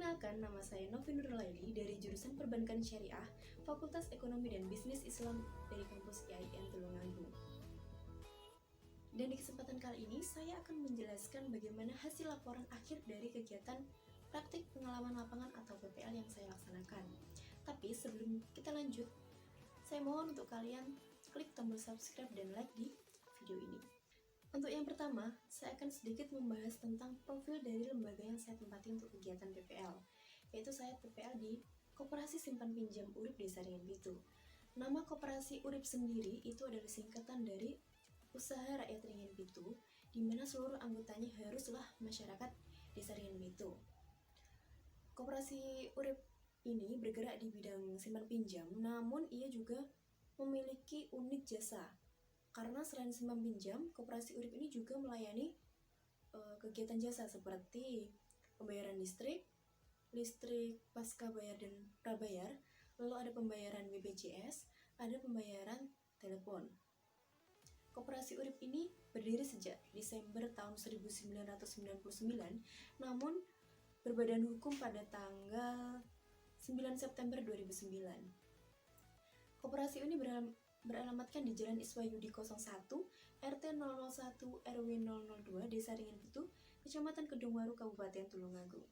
Perkenalkan, nama saya Novi Nurlaili dari jurusan Perbankan Syariah, Fakultas Ekonomi dan Bisnis Islam dari kampus IAIN Tulungagung. Dan di kesempatan kali ini, saya akan menjelaskan bagaimana hasil laporan akhir dari kegiatan praktik pengalaman lapangan atau PPL yang saya laksanakan. Tapi sebelum kita lanjut, saya mohon untuk kalian klik tombol subscribe dan like di video ini. Untuk yang pertama, saya akan sedikit membahas tentang profil dari lembaga yang saya tempati untuk kegiatan PPL, yaitu saya PPL di Koperasi Simpan Pinjam Urip Desa Ringan Pitu. Nama Koperasi Urip sendiri itu adalah singkatan dari Usaha Rakyat Ringan Pitu, di mana seluruh anggotanya haruslah masyarakat Desa Ringan Pitu. Koperasi Urip ini bergerak di bidang simpan pinjam, namun ia juga memiliki unit jasa. Karena selain simpan pinjam, Koperasi Urip ini juga melayani kegiatan jasa seperti pembayaran listrik pasca bayar dan prabayar, lalu ada pembayaran BPJS, ada pembayaran telepon. Koperasi Urip ini berdiri sejak Desember tahun 1999, namun berbadan hukum pada tanggal 9 September 2009. Koperasi ini beralamatkan di Jalan Iswayudi 01, RT 001, RW 002, Desa Ringan Pitu, Kecamatan Kedungwaru, Kabupaten Tulungagung.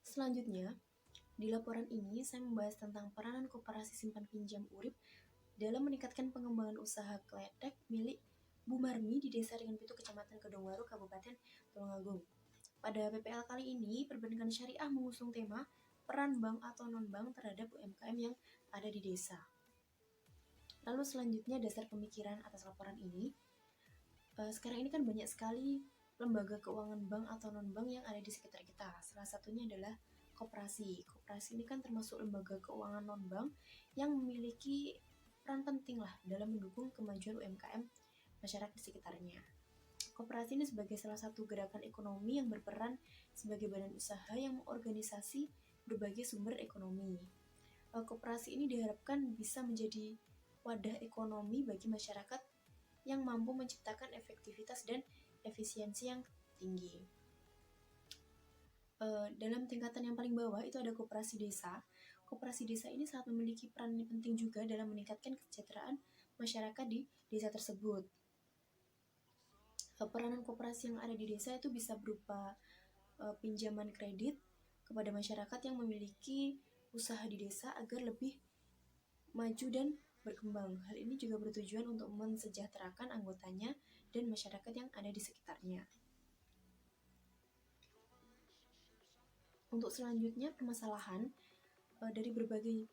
Selanjutnya, di laporan ini saya membahas tentang peranan Koperasi Simpan Pinjam Urip dalam meningkatkan pengembangan usaha kletek milik Bu Marmi di Desa Ringan Pitu, Kecamatan Kedungwaru, Kabupaten Tulungagung. Pada PPL kali ini, Perbankan Syariah mengusung tema peran bank atau non-bank terhadap UMKM yang ada di desa. Lalu selanjutnya dasar pemikiran atas laporan ini. Sekarang ini kan banyak sekali lembaga keuangan bank atau non-bank yang ada di sekitar kita. Salah satunya adalah koperasi. Koperasi ini kan termasuk lembaga keuangan non-bank yang memiliki peran penting lah dalam mendukung kemajuan UMKM masyarakat di sekitarnya. Koperasi ini sebagai salah satu gerakan ekonomi yang berperan sebagai badan usaha yang mengorganisasi berbagai sumber ekonomi. Koperasi ini diharapkan bisa menjadi wadah ekonomi bagi masyarakat yang mampu menciptakan efektivitas dan efisiensi yang tinggi. Dalam tingkatan yang paling bawah itu ada koperasi desa. Koperasi desa ini sangat memiliki peran penting juga dalam meningkatkan kesejahteraan masyarakat di desa tersebut. Peranan koperasi yang ada di desa itu bisa berupa pinjaman kredit kepada masyarakat yang memiliki usaha di desa agar lebih maju dan berkembang. Hal ini juga bertujuan untuk mensejahterakan anggotanya dan masyarakat yang ada di sekitarnya. Untuk selanjutnya, permasalahan dari berbagai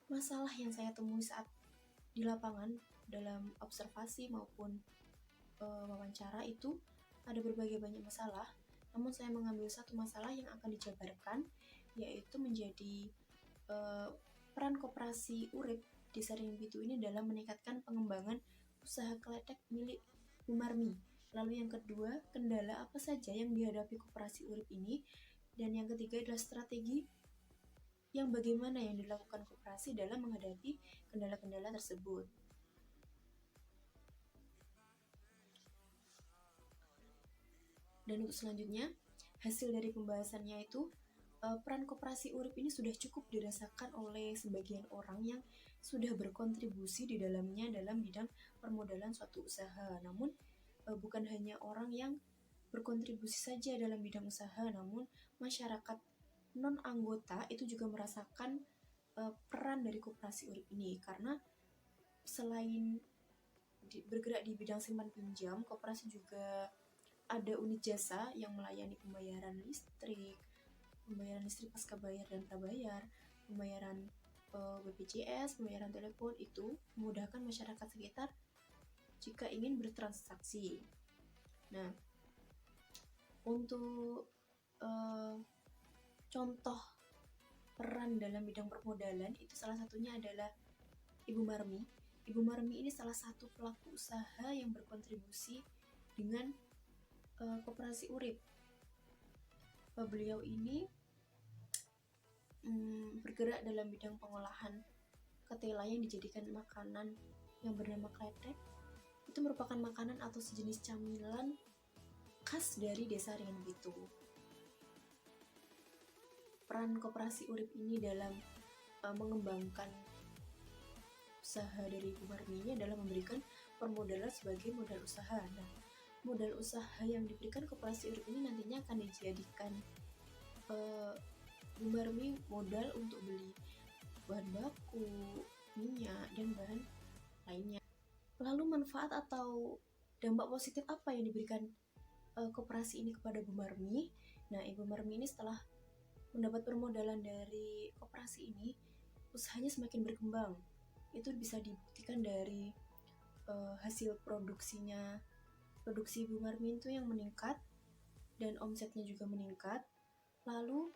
masalah yang saya temui saat di lapangan dalam observasi maupun wawancara itu ada berbagai banyak masalah. Namun saya mengambil satu masalah yang akan dijabarkan, yaitu menjadi peran Koperasi Urip Desa Ringan Pitu ini dalam meningkatkan pengembangan usaha kletek milik Bu Marmi. Lalu yang kedua, kendala apa saja yang dihadapi Koperasi Urip ini, dan yang ketiga adalah strategi yang bagaimana yang dilakukan koperasi dalam menghadapi kendala-kendala tersebut. Dan untuk selanjutnya, hasil dari pembahasannya itu peran Koperasi Urip ini sudah cukup dirasakan oleh sebagian orang yang sudah berkontribusi di dalamnya dalam bidang permodalan suatu usaha. Namun bukan hanya orang yang berkontribusi saja dalam bidang usaha, namun masyarakat non-anggota itu juga merasakan peran dari Koperasi Urip ini, karena selain bergerak di bidang simpan pinjam, koperasi juga ada unit jasa yang melayani pembayaran listrik pasca bayar dan prabayar, pembayaran BPJS, pembayaran telepon, itu memudahkan masyarakat sekitar jika ingin bertransaksi. Nah, untuk contoh peran dalam bidang permodalan itu salah satunya adalah Ibu Marmi. Ibu Marmi ini salah satu pelaku usaha yang berkontribusi dengan Koperasi Urip. Beliau ini bergerak dalam bidang pengolahan ketela yang dijadikan makanan yang bernama kletek. Itu merupakan makanan atau sejenis camilan khas dari Desa Ringan Pitu. peran koperasi urip ini dalam mengembangkan usaha dari Bu Marmi ini adalah memberikan permodalan sebagai modal usaha. Nah, modal usaha yang diberikan koperasi urip ini nantinya akan dijadikan Bu Marmi modal untuk beli bahan baku, minyak, dan bahan lainnya. Lalu manfaat atau dampak positif apa yang diberikan koperasi ini kepada Bu Marmi? Nah, Ibu Marmi ini setelah mendapat permodalan dari koperasi ini, usahanya semakin berkembang. Itu bisa dibuktikan dari hasil produksi Bu Marmi itu yang meningkat dan omsetnya juga meningkat. Lalu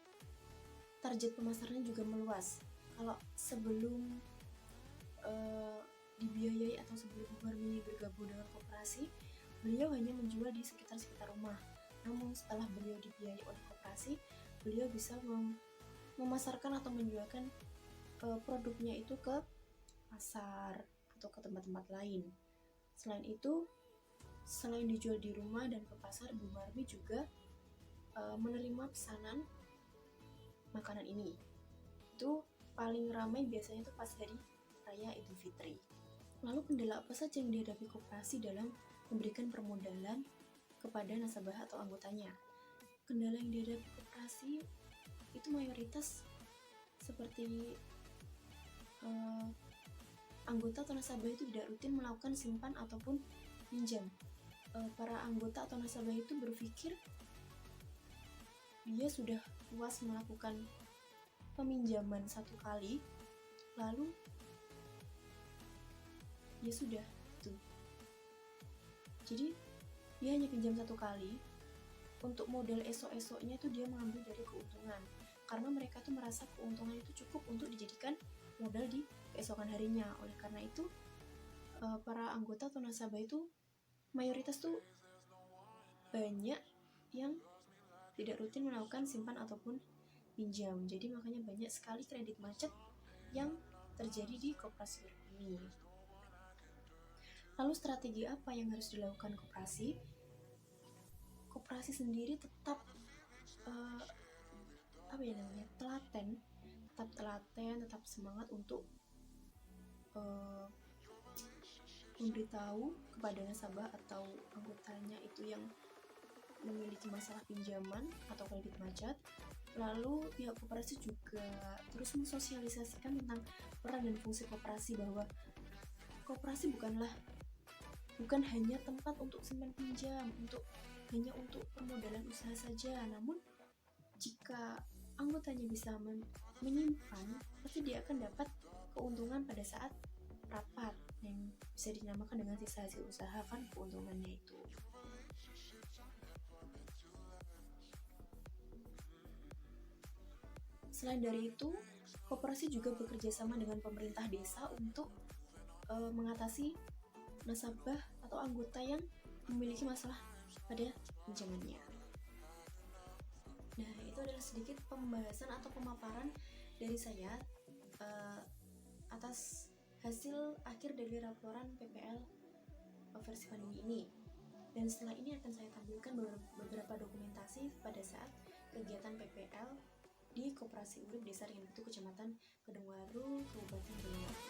target pemasarannya juga meluas. Kalau sebelum dibiayai atau sebelum Bu Marmi bergabung dengan koperasi, beliau hanya menjual di sekitar rumah. Namun setelah beliau dibiayai oleh koperasi, beliau bisa memasarkan atau menjualkan produknya itu ke pasar atau ke tempat-tempat lain. Selain itu, selain dijual di rumah dan ke pasar, Bu Marmi juga menerima pesanan makanan ini. Itu paling ramai biasanya itu pas hari raya Idul Fitri. Lalu kendala apa saja yang dihadapi koperasi dalam memberikan permodalan kepada nasabah atau anggotanya? Kendala yang dihadapi koperasi itu mayoritas seperti anggota atau nasabah itu tidak rutin melakukan simpan ataupun pinjam. Para anggota atau nasabah itu berpikir dia sudah puas melakukan peminjaman satu kali, lalu ya sudah itu. Jadi dia hanya pinjam satu kali, untuk modal esok-esoknya itu dia mengambil dari keuntungan, karena mereka tuh merasa keuntungan itu cukup untuk dijadikan modal di keesokan harinya. Oleh karena itu para anggota atau nasabah itu mayoritas tuh banyak yang tidak rutin melakukan simpan ataupun pinjam. Jadi makanya banyak sekali kredit macet yang terjadi di koperasi ini. Lalu strategi apa yang harus dilakukan koperasi? Koperasi sendiri tetap telaten, tetap semangat untuk memberitahu kepada nasabah atau anggotanya itu yang memiliki masalah pinjaman atau kredit macet. Lalu pihak koperasi juga terus mensosialisasikan tentang peran dan fungsi koperasi, bahwa koperasi bukan hanya tempat untuk simpan pinjam, hanya untuk permodalan usaha saja. Namun jika anggotanya bisa menyimpan, pasti dia akan dapat keuntungan pada saat rapat yang bisa dinamakan dengan sisa hasil usaha, kan keuntungannya itu. Selain dari itu, koperasi juga bekerja sama dengan pemerintah desa untuk mengatasi nasabah atau anggota yang memiliki masalah pada pinjamannya. Nah, itu adalah sedikit pembahasan atau pemaparan dari saya atas hasil akhir dari laporan PPL versi pandemi ini. Dan setelah ini akan saya tampilkan beberapa dokumentasi pada saat kegiatan PPL di Koperasi Urip Desa Ringan Pitu, Kecamatan Kedungwaru, Kabupaten Boyolali.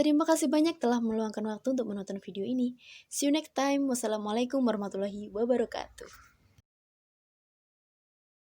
Terima kasih banyak telah meluangkan waktu untuk menonton video ini. See you next time. Wassalamualaikum warahmatullahi wabarakatuh.